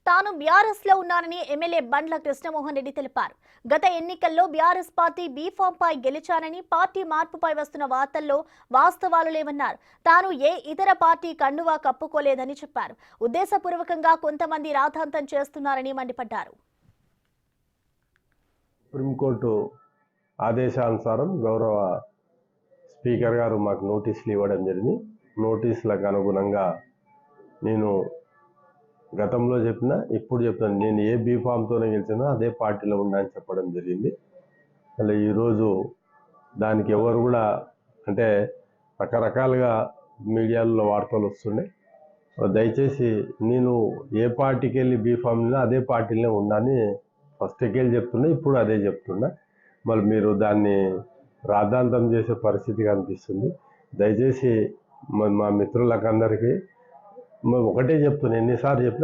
తాను బీఆర్ఎస్ లో ఉన్నానని ఎమ్మెల్యే బండ్ల కృష్ణమోహన్ రెడ్డి తెలిపారు. గత ఎన్నికల్లో బీఆర్ఎస్ పార్టీ బీఫామ్ పై గెలిచానని, పార్టీ మార్పుపై వస్తున్న వార్తల్లో వాస్తవాలు లేవన్నారు. తాను ఏ ఇతర పార్టీ కండువా కప్పుకోలేదని చెప్పారు. ఉద్దేశపూర్వకంగా కొంతమంది రాద్ధాంతం చేస్తున్నారని మండిపడ్డారు. సుప్రీంకోర్టు ఆదేశానుసారం గౌరవ స్పీకర్ గారు మాకు నోటీసులు ఇవ్వడం జరిగింది. నోటీసులకు అనుగుణంగా నేను గతంలో చెప్పినా ఇప్పుడు చెప్తాను, నేను ఏ బీఫామ్తోనే గెలిచినా అదే పార్టీలో ఉండాలని చెప్పడం జరిగింది. అలా ఈరోజు దానికి ఎవరు కూడా అంటే రకరకాలుగా మీడియాలో వార్తలు వస్తుండే. దయచేసి నేను ఏ పార్టీకి వెళ్ళి బీఫామ్లో అదే పార్టీలో ఉండాలని ఫస్ట్కి వెళ్ళి చెప్తున్నా, ఇప్పుడు అదే చెప్తున్నా. మళ్ళీ మీరు దాన్ని రాద్ధాంతం చేసే పరిస్థితి కనిపిస్తుంది. దయచేసి మా మిత్రులకు అందరికీ ఒకటే చెప్తున్నా, ఎన్నిసార్లు చెప్పినా